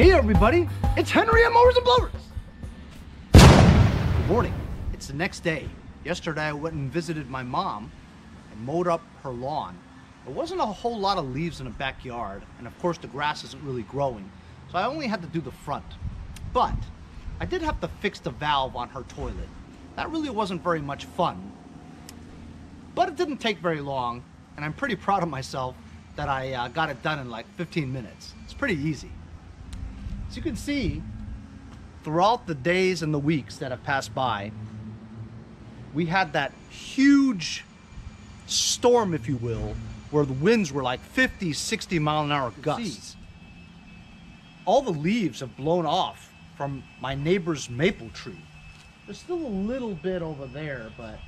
Hey everybody, it's Henry at Mowers and Blowers. Good morning. It's the next day. Yesterday I went and visited my mom and mowed up her lawn. There wasn't a whole lot of leaves in the backyard, and of course the grass isn't really growing, so I only had to do the front. But I did have to fix the valve on her toilet. That really wasn't very much fun, but it didn't take very long, and I'm pretty proud of myself that I got it done in like 15 minutes. It's pretty easy. As you can see, throughout the days and the weeks that have passed by, we had that huge storm, if you will, where the winds were like 50, 60 mile an hour gusts. All the leaves have blown off from my neighbor's maple tree. There's still a little bit over there, but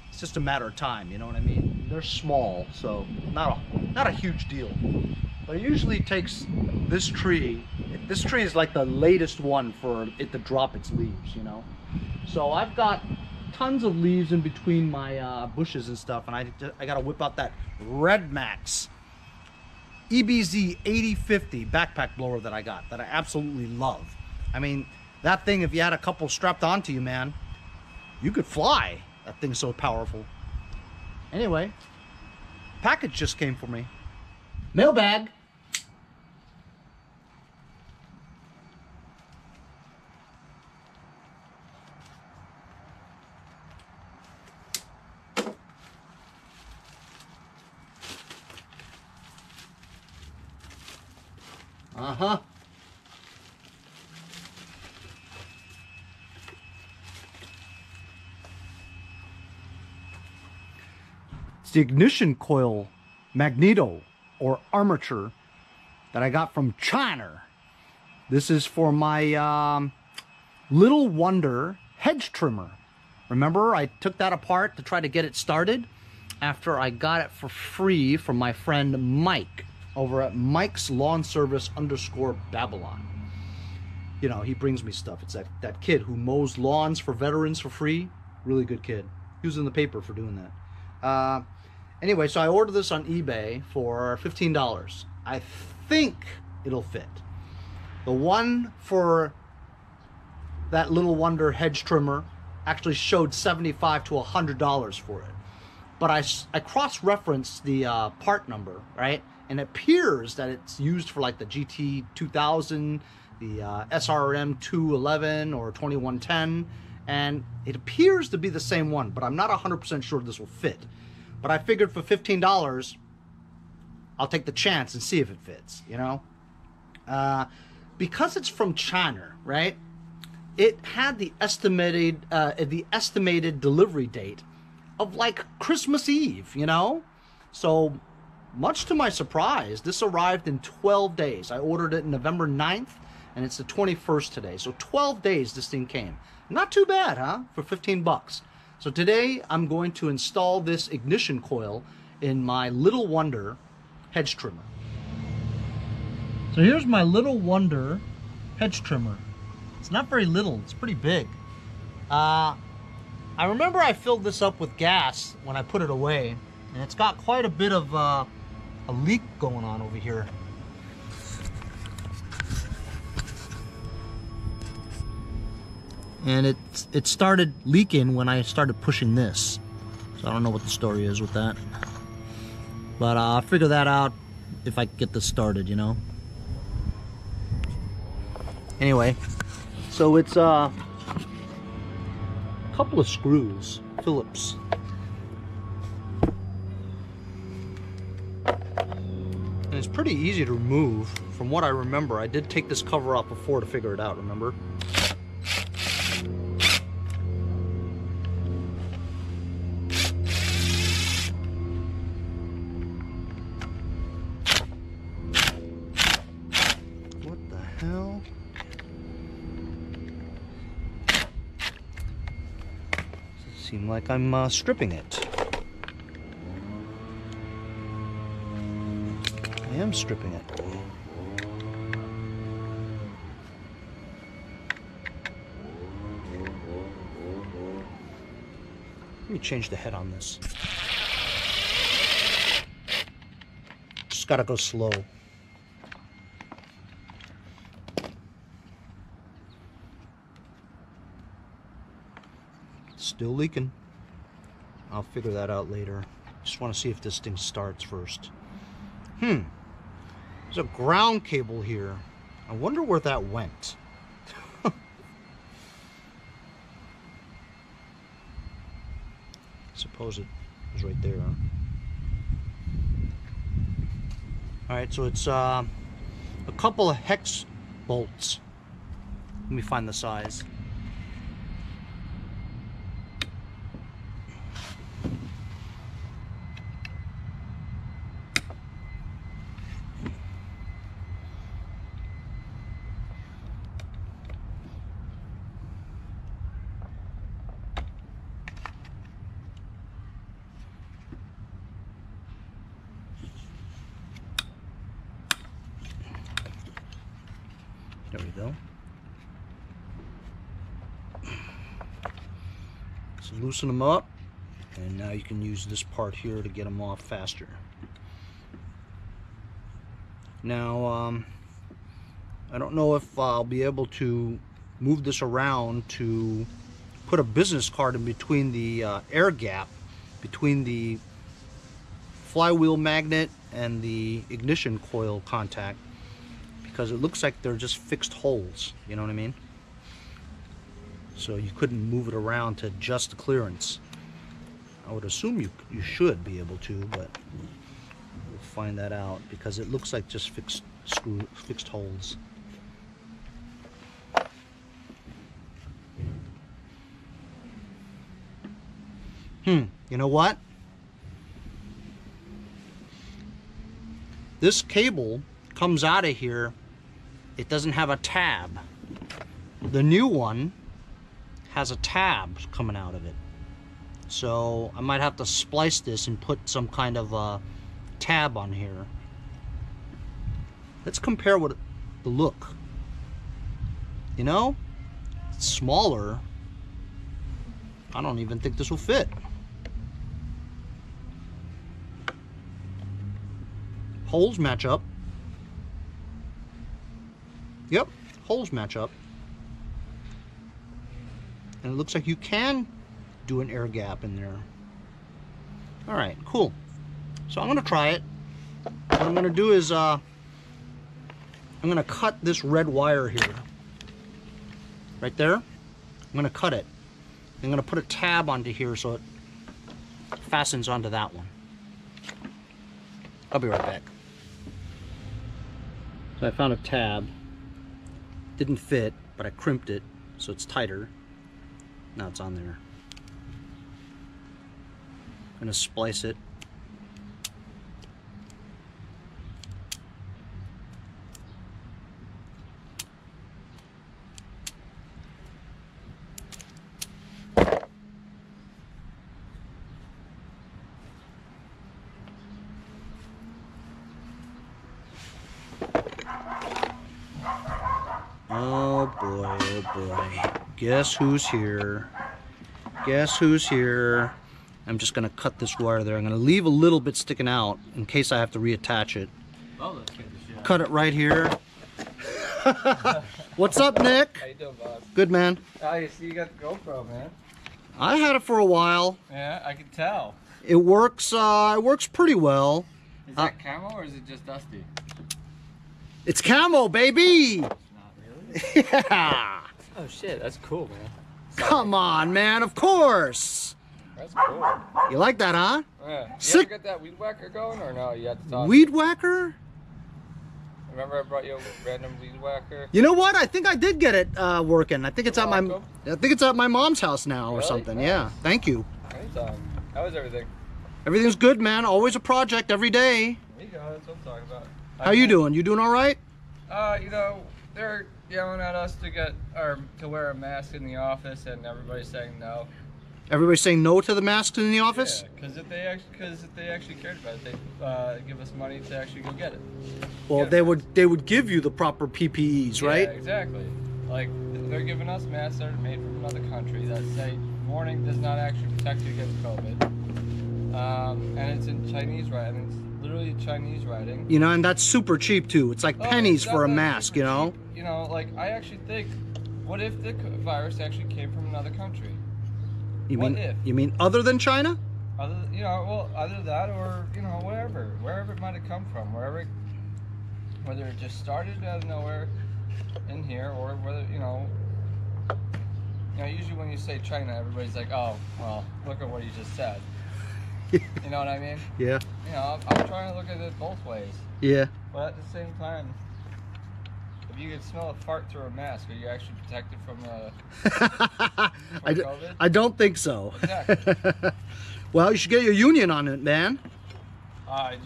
it's just a matter of time, you know what I mean? They're small, so not a huge deal. But it usually takes this tree is like the latest one for it to drop its leaves, you know? So I've got tons of leaves in between my bushes and stuff, and I gotta whip out that Red Max EBZ 8050 backpack blower that I got, that I absolutely love. I mean, that thing, if you had a couple strapped onto you, man, you could fly. That thing's so powerful. Anyway, package just came for me. Mailbag. Uh-huh. It's the ignition coil magneto or armature that I got from China. This is for my Little Wonder hedge trimmer. Remember, I took that apart to try to get it started after I got it for free from my friend Mike over at Mike's Lawn Service _Babylon. You know, he brings me stuff. It's that kid who mows lawns for veterans for free. Really good kid. He was in the paper for doing that. Anyway, so I ordered this on eBay for $15. I think it'll fit. The one for that Little Wonder hedge trimmer actually showed $75 to $100 for it. But I cross-referenced the part number, right? And it appears that it's used for like the GT 2000, the SRM 211 or 2110, and it appears to be the same one, but I'm not 100% sure this will fit. But I figured for $15, I'll take the chance and see if it fits, you know? Because it's from China, right? It had the estimated delivery date of like Christmas Eve, you know? So much to my surprise, this arrived in 12 days. I ordered it November 9th, and it's the 21st today. So 12 days this thing came. Not too bad, huh? For 15 bucks. So today I'm going to install this ignition coil in my Little Wonder hedge trimmer. So here's my Little Wonder hedge trimmer. It's not very little, it's pretty big. I remember I filled this up with gas when I put it away, and it's got quite a bit of a leak going on over here. And it started leaking when I started pushing this. So I don't know what the story is with that. But I'll figure that out if I get this started, you know. Anyway, so it's a couple of screws, Phillips. And it's pretty easy to remove. From what I remember, I did take this cover off before to figure it out, remember? What the hell? Does it seem like I'm stripping it? I am stripping it. Let me change the head on this. Just gotta go slow. Still leaking. I'll figure that out later. Just want to see if this thing starts first. There's a ground cable here. I wonder where that went. Suppose it was right there. Alright, so it's a couple of hex bolts. Let me find the size. There we go. So loosen them up, and now you can use this part here to get them off faster. Now, I don't know if I'll be able to move this around to put a business card in between the air gap between the flywheel magnet and the ignition coil contact, because it looks like they're just fixed holes, you know what I mean? So you couldn't move it around to adjust the clearance. I would assume you should be able to, but we'll find that out, because it looks like just fixed holes. You know what? This cable comes out of here. It doesn't have a tab. The new one has a tab coming out of it. So I might have to splice this and put some kind of a tab on here. Let's compare what the look. You know, it's smaller. I don't even think this will fit. Holes match up. Yep, holes match up. And it looks like you can do an air gap in there. All right, cool. So I'm gonna try it. What I'm gonna do is I'm gonna cut this red wire here. Right there. I'm gonna cut it. I'm gonna put a tab onto here so it fastens onto that one. I'll be right back. So I found a tab. Didn't fit, but I crimped it so it's tighter. Now it's on there. I'm gonna splice it. Oh boy, oh boy. Guess who's here? Guess who's here? I'm just gonna cut this wire there. I'm gonna leave a little bit sticking out in case I have to reattach it. Oh, let's get the shit. Cut it right here. What's up, Nick? How you doing, boss? Good, man. Oh, you see you got the GoPro, man. I had it for a while. Yeah, I can tell. It works pretty well. Is that camo or is it just dusty? It's camo, baby! Not really? Yeah! Oh shit, that's cool, man. Come on, man, of course! That's cool. You like that, huh? Yeah. You Sick. ever get that weed whacker going or no? You had to talk. Weed whacker? Remember I brought you a random weed whacker? You know what? I think I did get it working. I think it's at my welcome. I think it's at my mom's house now or Really? something. Nice. Yeah. Thank you. Anytime. How is everything? Everything's good, man. Always a project every day. There you go, that's what I'm talking about. How you doing? You doing all right? You know, they're yelling at us to wear a mask in the office, and everybody's saying no. Everybody's saying no to the masks in the office? Yeah, because if they actually cared about it, they'd give us money to actually go get it. Well, Get it. they would give you the proper PPEs, right? Yeah, exactly. Like they're giving us masks that are made from another country that say warning does not actually protect you against COVID. And it's in Chinese writing. It's literally Chinese writing. You know, and that's super cheap too. It's like Oh, pennies it's for a definitely mask, super you know? cheap. You know, like I actually think, what if the virus actually came from another country? What if? You mean other than China? Other, you know, well, either that or, you know, wherever it might have come from, whether it just started out of nowhere in here, or whether, you know, usually when you say China, everybody's like, oh, well, look at what you just said. You know what I mean? Yeah. You know, I'm trying to look at it both ways. Yeah. But at the same time, if you could smell a fart through a mask, are you actually protected from COVID? I don't think so. Exactly. Well, you should get your union on it, man.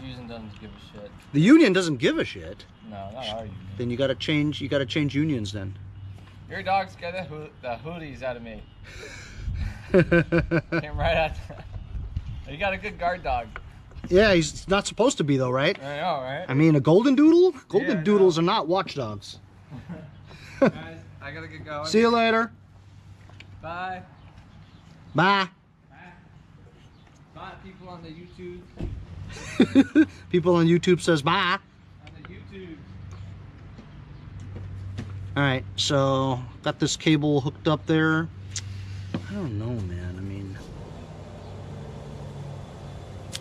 Union doesn't give a shit. The union doesn't give a shit. No, not our union. Then you gotta change unions then. Your dog's got the hooties out of me. Came right at that. You got a good guard dog. Yeah, he's not supposed to be though, right? I know, right? I mean, a golden doodle? Golden Yeah, doodles are not watchdogs. Guys, I gotta get going. See you later. Bye. Bye. Bye, people on the YouTube. People on YouTube says bye. On the YouTube. All right, so got this cable hooked up there. I don't know, man. I mean,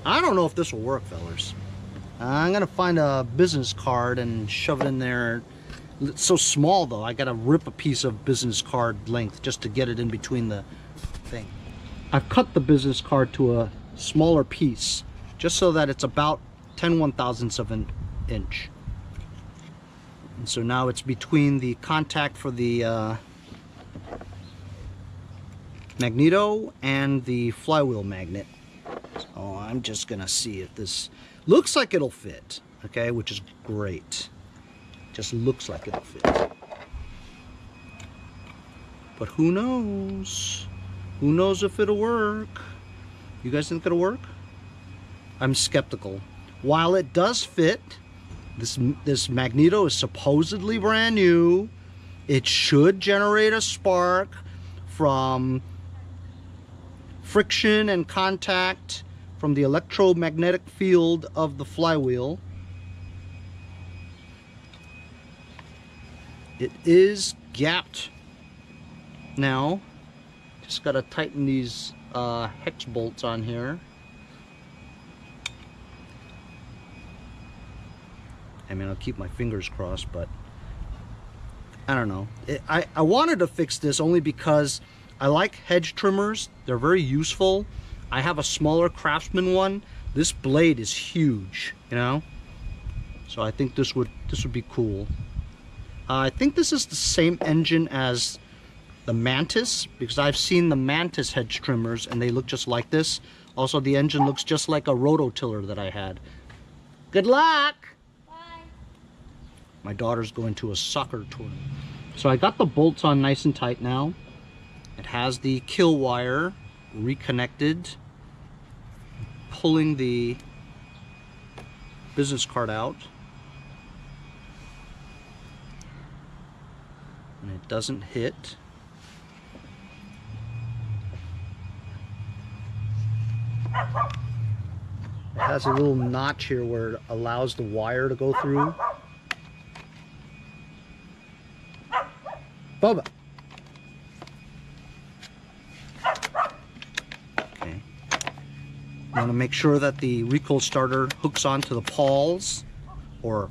I don't know if this will work, fellas. I'm gonna find a business card and shove it in there. It's so small though, I gotta rip a piece of business card length just to get it in between the thing. I've cut the business card to a smaller piece just so that it's about 10/1000ths of an inch. And so now it's between the contact for the magneto and the flywheel magnet. So I'm just gonna see if this looks like it'll fit, okay, which is great. Just looks like it'll fit. But who knows? Who knows if it'll work? You guys think it'll work? I'm skeptical. While it does fit, this magneto is supposedly brand new. It should generate a spark from friction and contact from the electromagnetic field of the flywheel. It is gapped now. Just gotta tighten these hex bolts on here. I mean, I'll keep my fingers crossed, but I don't know. I wanted to fix this only because I like hedge trimmers. They're very useful. I have a smaller Craftsman one. This blade is huge, you know? So I think this would be cool. I think this is the same engine as the Mantis, because I've seen the Mantis hedge trimmers and they look just like this. Also, the engine looks just like a rototiller that I had. Good luck! My daughter's going to a soccer tournament. So I got the bolts on nice and tight now. It has the kill wire reconnected. Pulling the business card out. And it doesn't hit. It has a little notch here where it allows the wire to go through. Bubba. Okay. You want to make sure that the recoil starter hooks onto the pawls, or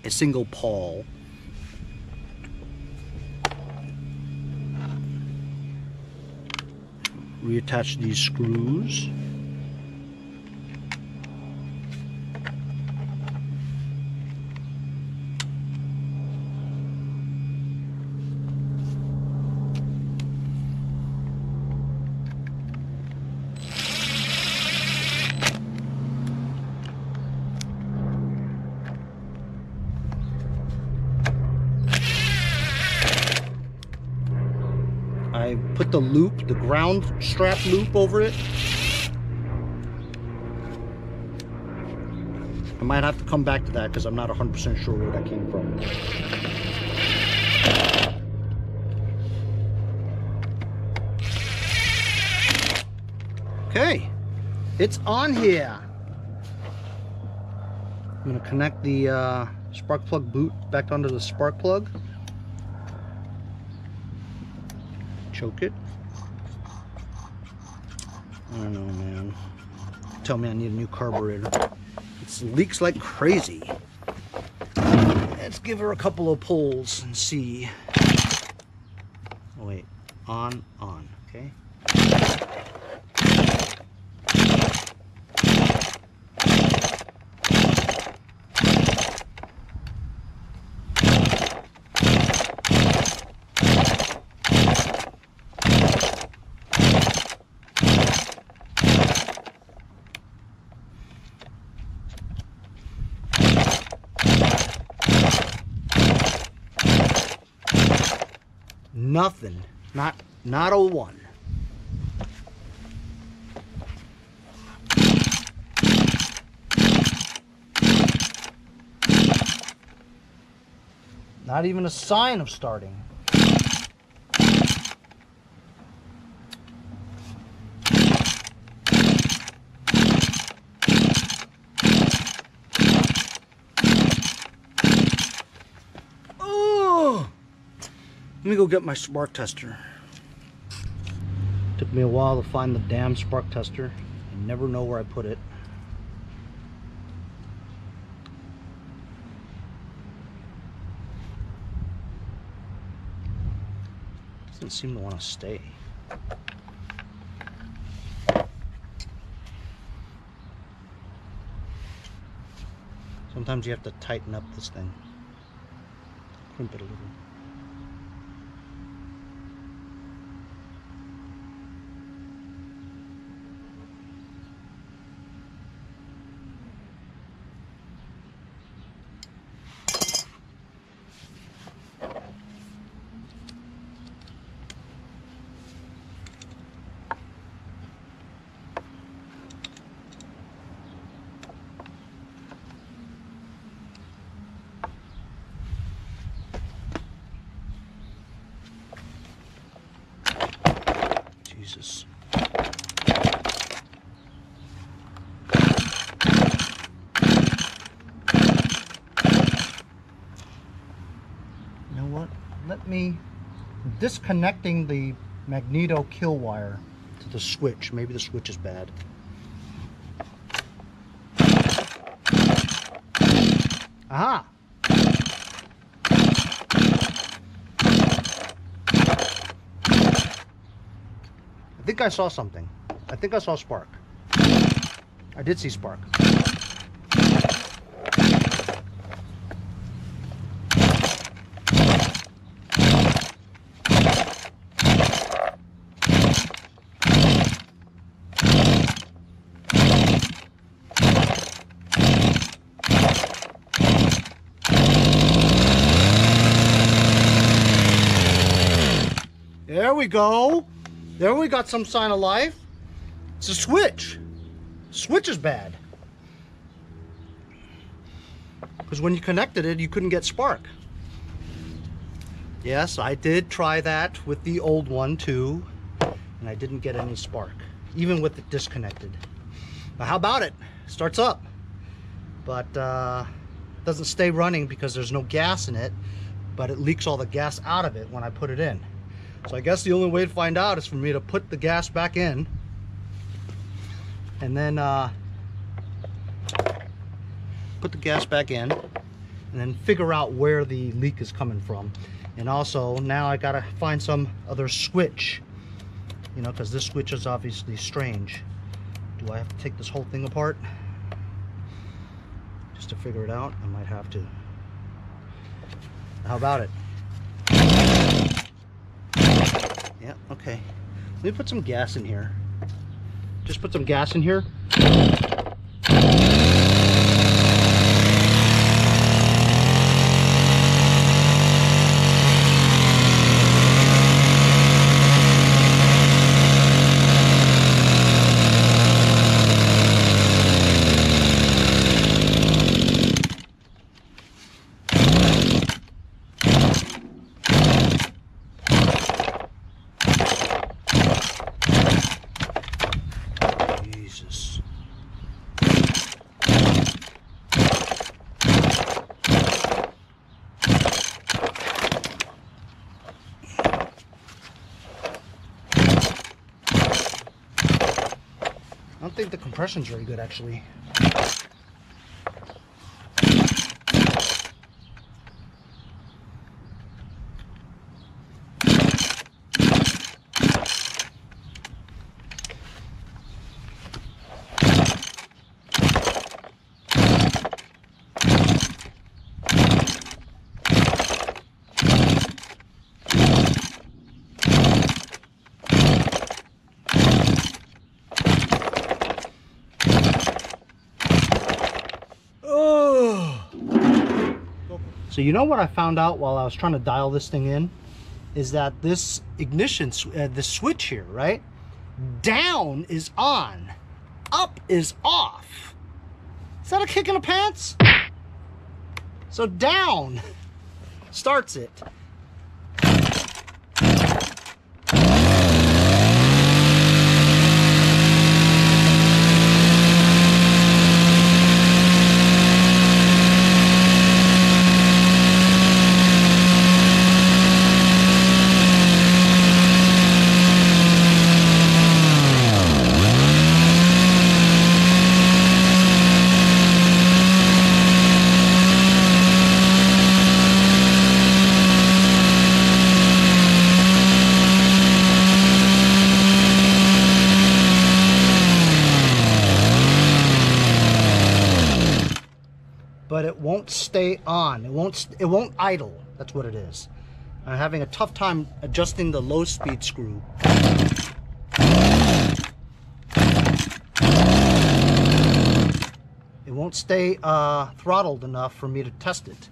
a single pawl. Reattach these screws. I put the loop, the ground strap loop over it. I might have to come back to that because I'm not 100% sure where that came from. Okay, it's on here. I'm going to connect the spark plug boot back onto the spark plug. Choke it. I don't know, man. Tell me I need a new carburetor. It leaks like crazy. Let's give her a couple of pulls and see. Oh wait, on, okay. Nothing, not a one. Not even a sign of starting. Let me go get my spark tester. Took me a while to find the damn spark tester. I never know where I put it. Doesn't seem to want to stay. Sometimes you have to tighten up this thing. Crimp it a little. Jesus. You know what? Let me disconnecting the magneto kill wire to the switch. Maybe the switch is bad. Aha! I think I saw something. I think I saw spark. I did see spark. There we go. There we got some sign of life. It's a switch. Switch is bad. Because when you connected it, you couldn't get spark. Yes, I did try that with the old one too, and I didn't get any spark, even with it disconnected. But how about it? Starts up, but doesn't stay running because there's no gas in it, but it leaks all the gas out of it when I put it in. So I guess the only way to find out is for me to put the gas back in and then put the gas back in and then figure out where the leak is coming from. And also now I gotta find some other switch, you know, because this switch is obviously strange. Do I have to take this whole thing apart just to figure it out? I might have to. How about it? Yeah, okay. Let me put some gas in here. Just put some gas in here. think the compression's very good, actually. So you know what I found out while I was trying to dial this thing in? Is that this ignition, the switch here, right? Down is on, up is off. Is that a kick in the pants? So down starts it. But it won't stay on. It won't idle. That's what it is. I'm having a tough time adjusting the low speed screw. It won't stay throttled enough for me to test it.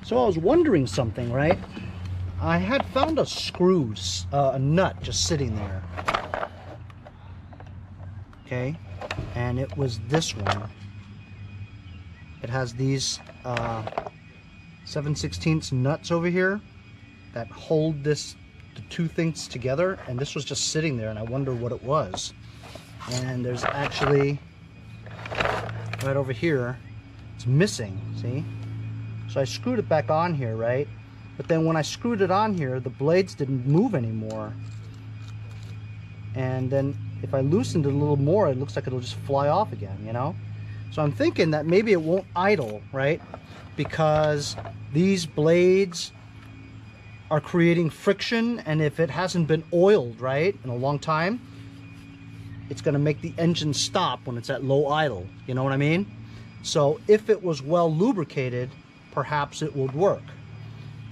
So I was wondering something, right? I had found a screw, a nut just sitting there. Okay, and it was this one. It has these 7/16 nuts over here that hold the two things together, and this was just sitting there, and I wonder what it was. And there's actually right over here, it's missing, see? So I screwed it back on here, right? But then when I screwed it on here, the blades didn't move anymore. And then if I loosened it a little more, it looks like it'll just fly off again, you know? So I'm thinking that maybe it won't idle, right? Because these blades are creating friction, and if it hasn't been oiled, right, in a long time, it's gonna make the engine stop when it's at low idle, you know what I mean? So if it was well lubricated, perhaps it would work.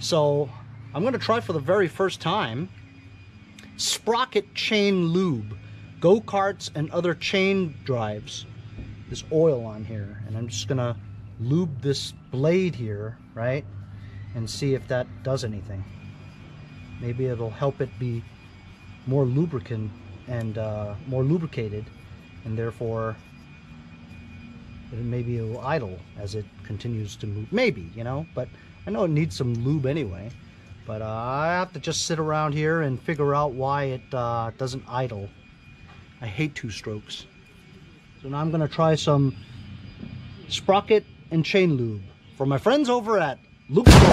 So I'm going to try for the very first time Sprocket Chain Lube, go-karts and other chain drives. This oil on here, and I'm just going to lube this blade here, right, and see if that does anything. Maybe it'll help it be more lubricant and more lubricated, and therefore maybe it will idle as it continues to move. Maybe, you know, but I know it needs some lube anyway. But I have to just sit around here and figure out why it doesn't idle. I hate two strokes. So now I'm going to try some Sprocket and Chain Lube for my friends over at Lube Pro.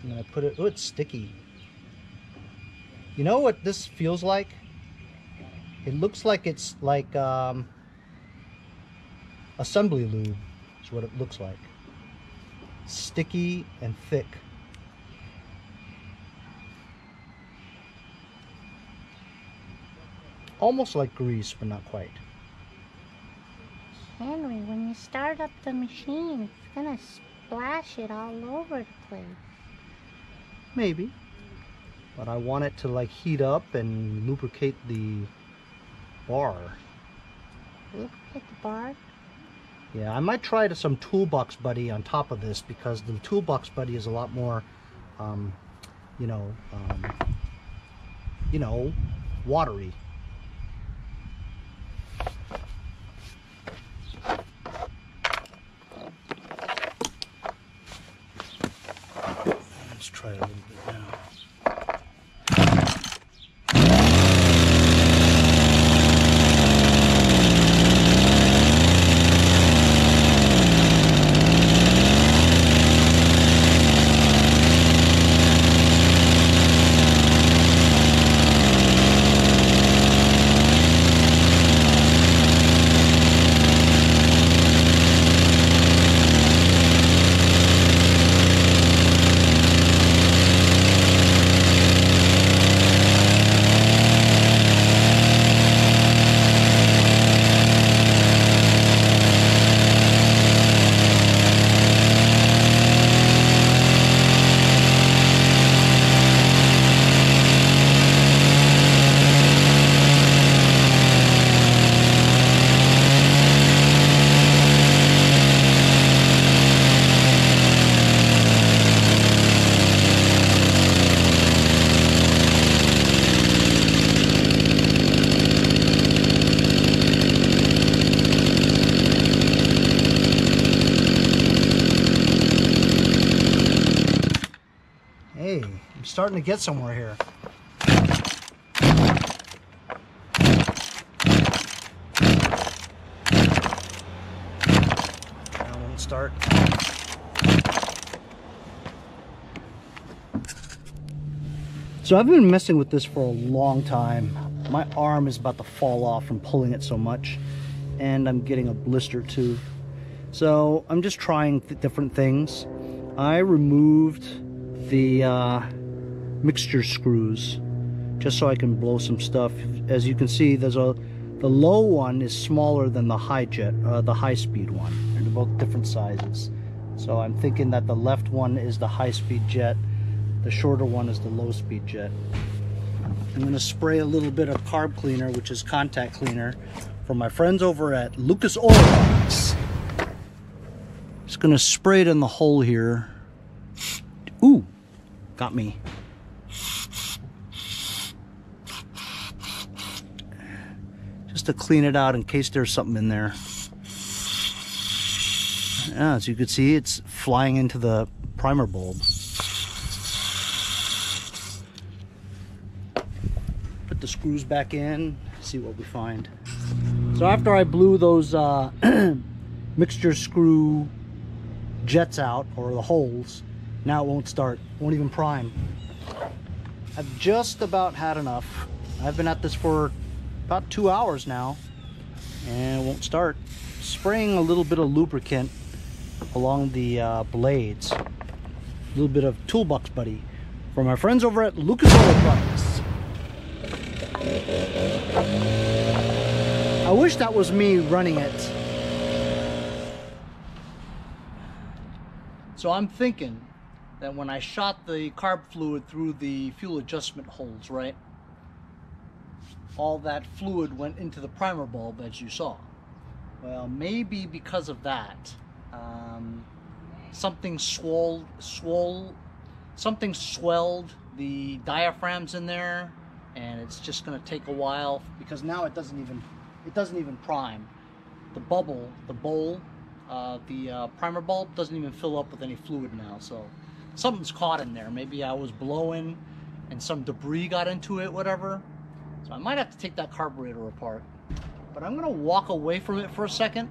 I'm going to put it, oh, it's sticky. You know what this feels like? It looks like it's like assembly lube is what it looks like. Sticky and thick. Almost like grease, but not quite. Henry, when you start up the machine, it's gonna splash it all over the place. Maybe. But I want it to like heat up and lubricate the bar. Look at the bark. Yeah, I might try some Toolbox Buddy on top of this because the Toolbox Buddy is a lot more, you know, watery. Let's try it a little bit now. Hey, I'm starting to get somewhere here. That won't start. So I've been messing with this for a long time. My arm is about to fall off from pulling it so much, and I'm getting a blister too. So I'm just trying different things. I removed the mixture screws just so I can blow some stuff. As you can see, the low one is smaller than the high jet, the high speed one. They're both different sizes. So I'm thinking that the left one is the high speed jet, the shorter one is the low speed jet. I'm going to spray a little bit of carb cleaner, which is contact cleaner, from my friends over at Lucas Oil Products. Just going to spray it in the hole here. Ooh, got me. Just to clean it out in case there's something in there. Yeah, as you can see, it's flying into the primer bulb. Put the screws back in, see what we find. So after I blew those mixture screw jets out, or the holes, now it won't start, won't even prime. I've just about had enough. I've been at this for about 2 hours now, and it won't start. Spraying a little bit of lubricant along the blades. A little bit of Toolbox Buddy from our friends over at Lucas Oil Products. I wish that was me running it. So I'm thinking that when I shot the carb fluid through the fuel adjustment holes, right? All that fluid went into the primer bulb, as you saw. Well, maybe because of that, something swelled the diaphragms in there, and it's just going to take a while because now it doesn't even prime. The bowl, the primer bulb doesn't even fill up with any fluid now. So something's caught in there. Maybe I was blowing and some debris got into it, whatever. So I might have to take that carburetor apart. But I'm gonna walk away from it for a second,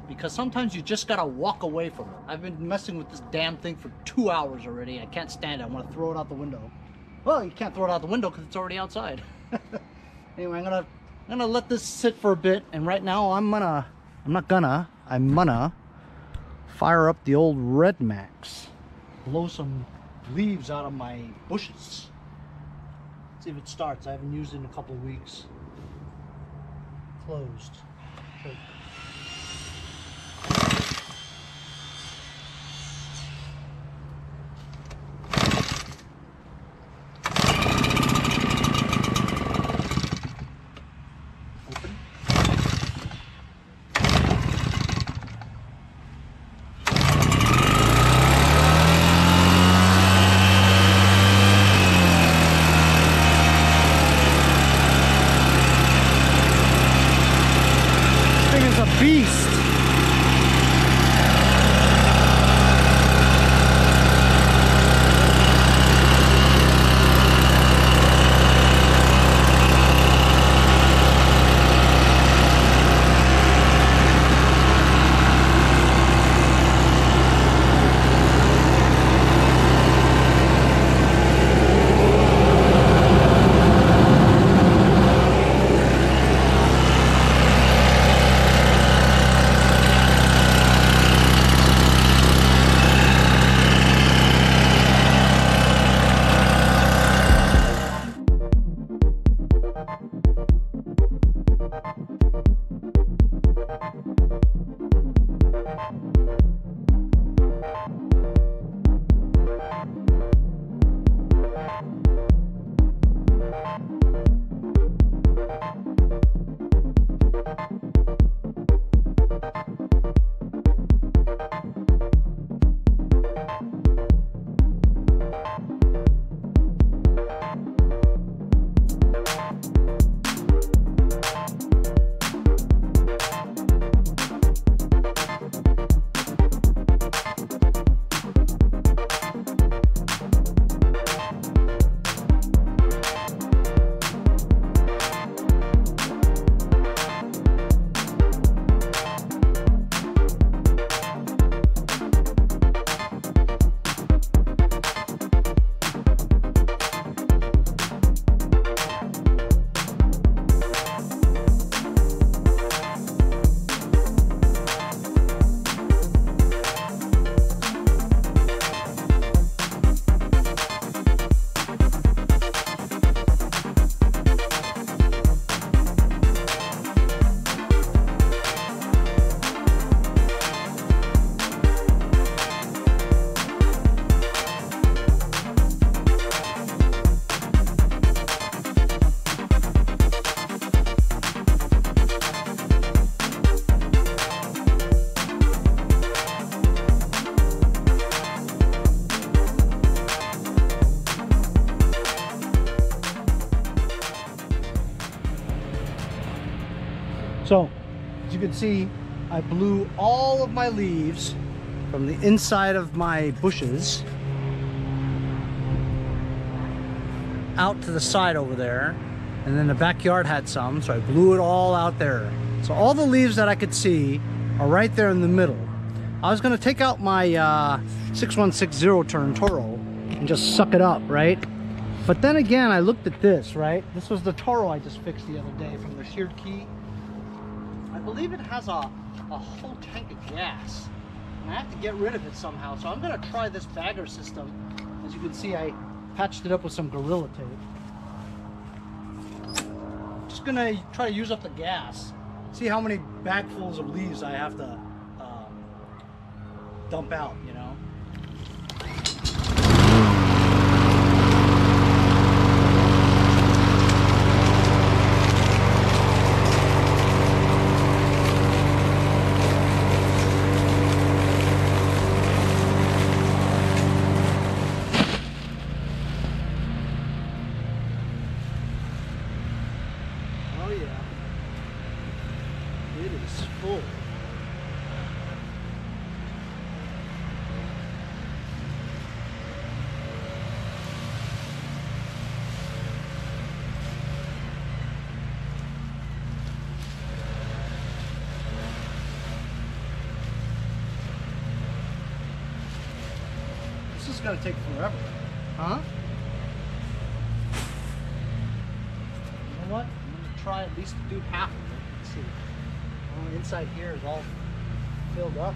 because sometimes you just gotta walk away from it. I've been messing with this damn thing for 2 hours already. I can't stand it. I want to throw it out the window. Well, you can't throw it out the window because it's already outside. Anyway, I'm gonna let this sit for a bit, and right now I'm gonna fire up the old Red Max, blow some leaves out of my bushes. See if it starts. I haven't used it in a couple of weeks. Closed. Okay. Open. So, as you can see, I blew all of my leaves from the inside of my bushes out to the side over there. And then the backyard had some, so I blew it all out there. So all the leaves that I could see are right there in the middle. I was gonna take out my 6160 turn Toro and just suck it up, right? But then again, I looked at this, right? This was the Toro I just fixed the other day from the Sheared Key. I believe it has a whole tank of gas. And I have to get rid of it somehow. So I'm gonna try this bagger system. As you can see, I patched it up with some Gorilla Tape. Just gonna try to use up the gas. See how many bagfuls of leaves I have to dump out, you know? Oh yeah, it is full. This is gonna take forever, huh? You know what? I'm gonna try at least to do half of it. Let's see. Oh, the inside here is all filled up.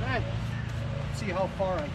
Alright, let's see how far I get.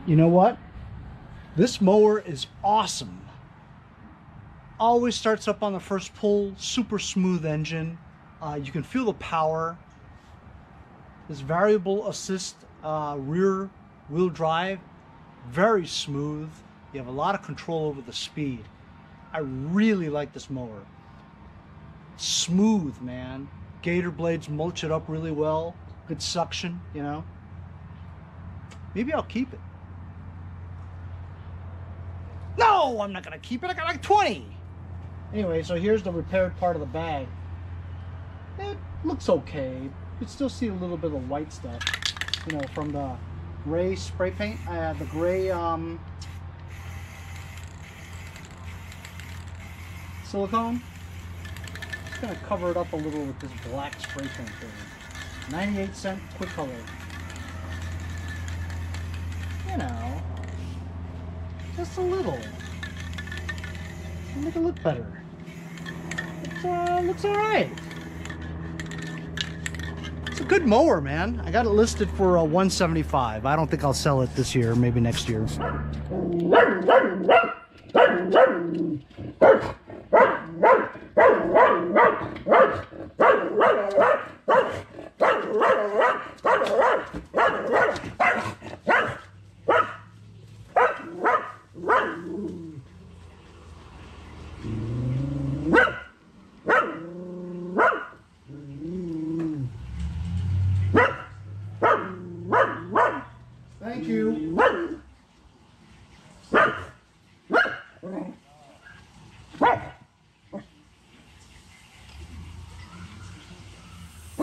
You know what? This mower is awesome. Always starts up on the first pull, super smooth engine. You can feel the power. This variable assist rear wheel drive, very smooth. You have a lot of control over the speed. I really like this mower. Smooth, man. Gator blades mulch it up really well. Good suction, you know. Maybe I'll keep it. No, I'm not gonna keep it. I got like 20. Anyway, so here's the repaired part of the bag. It looks okay. You can still see a little bit of the white stuff, you know, from the gray spray paint. The gray silicone. Just gonna cover it up a little with this black spray paint thing. 98-cent quick color. You know, just a little. Make it look better. It looks all right. It's a good mower, man. I got it listed for $175. I don't think I'll sell it this year. Maybe next year. Thank you.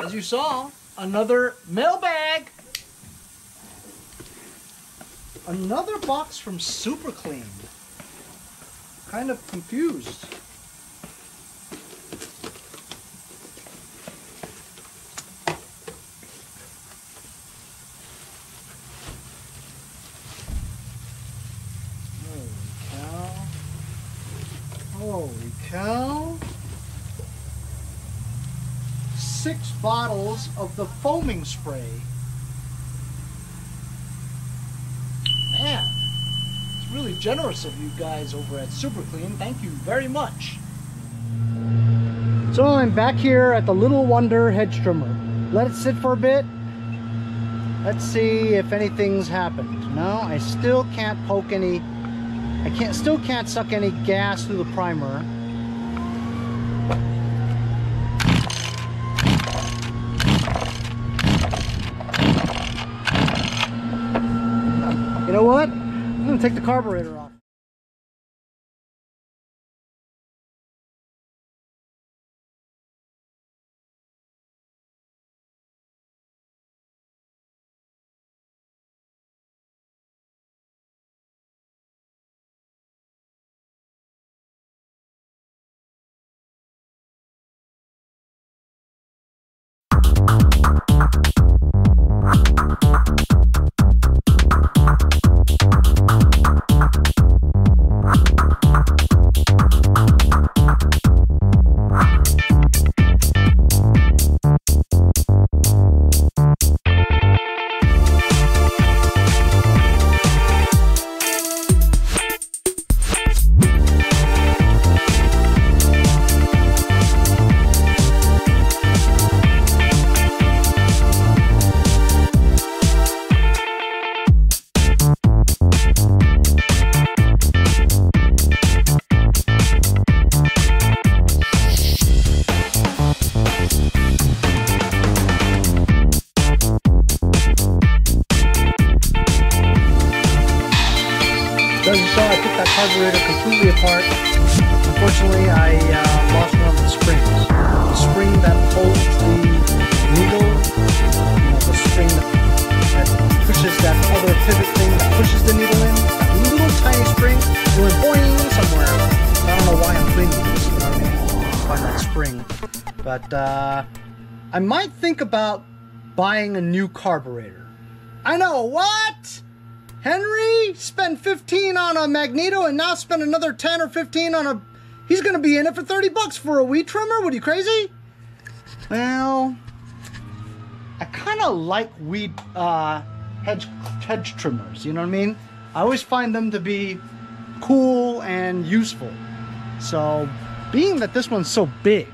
As you saw, another mailbag. Another box from Super Clean. Kind of confused. Holy cow. 6 bottles of the foaming spray. Man, it's really generous of you guys over at Super Clean. Thank you very much. So I'm back here at the Little Wonder hedge trimmer. Let it sit for a bit. Let's see if anything's happened. No, I still can't poke any. Still can't suck any gas through the primer. You know what? I'm gonna take the carburetor off. As you saw, I took that carburetor completely apart. Unfortunately, I lost one of the springs. The spring that holds the needle, you know, the spring that pushes that other pivot thing that pushes the needle in. That little tiny spring, it went boing somewhere. I don't know why I'm cleaning this, you know what I mean? Find that spring. But I might think about buying a new carburetor. I know, what? Henry spent 15 on a magneto and now spent another 10 or 15 on a... He's going to be in it for 30 bucks for a weed trimmer? What, are you crazy? Well, I kind of like weed hedge trimmers, you know what I mean? I always find them to be cool and useful. So, being that this one's so big,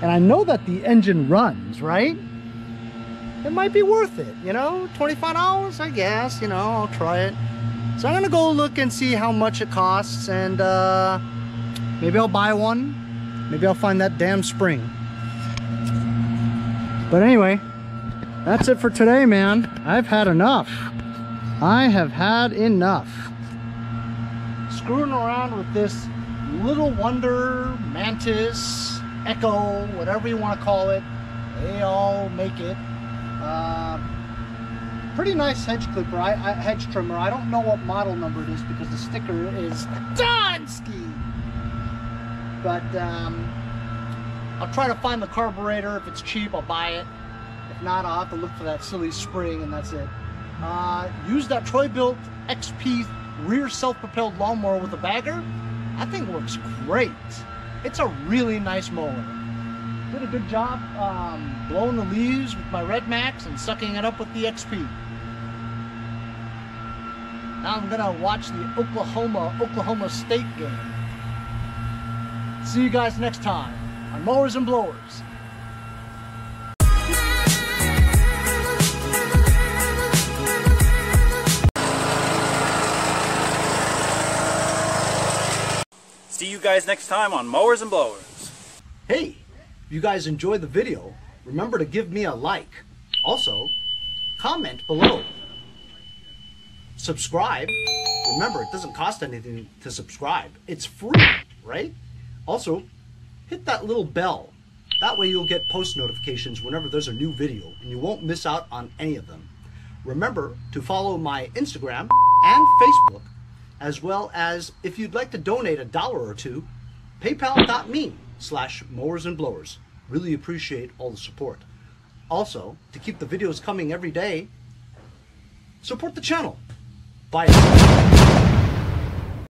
and I know that the engine runs, right? It might be worth it, you know? $25, I guess, you know, I'll try it. So I'm gonna go look and see how much it costs, and maybe I'll buy one. Maybe I'll find that damn spring. But anyway, That's it for today, man. I've had enough. I have had enough. Screwing around with this Little Wonder, Mantis, Echo, whatever you want to call it. They all make it. Pretty nice hedge clipper, hedge trimmer. I don't know what model number it is because the sticker is Donsky. But I'll try to find the carburetor. If it's cheap, I'll buy it. If not, I'll have to look for that silly spring, and that's it. Use that Troy-Bilt XP rear self-propelled lawnmower with a bagger. That thing works great. It's a really nice mower. Did a good job blowing the leaves with my Red Max and sucking it up with the XP. Now I'm gonna watch the Oklahoma State game. See you guys next time on Mowers and Blowers. See you guys next time on Mowers and Blowers. Hey, if you guys enjoyed the video, remember to give me a like. Also, comment below. Subscribe. Remember, it doesn't cost anything to subscribe. It's free, right? Also, hit that little bell. That way you'll get post notifications whenever there's a new video and you won't miss out on any of them. Remember to follow my Instagram and Facebook, as well as if you'd like to donate $1 or $2, paypal.me/mowersandblowers. Really appreciate all the support. Also, to keep the videos coming every day, support the channel. Bye.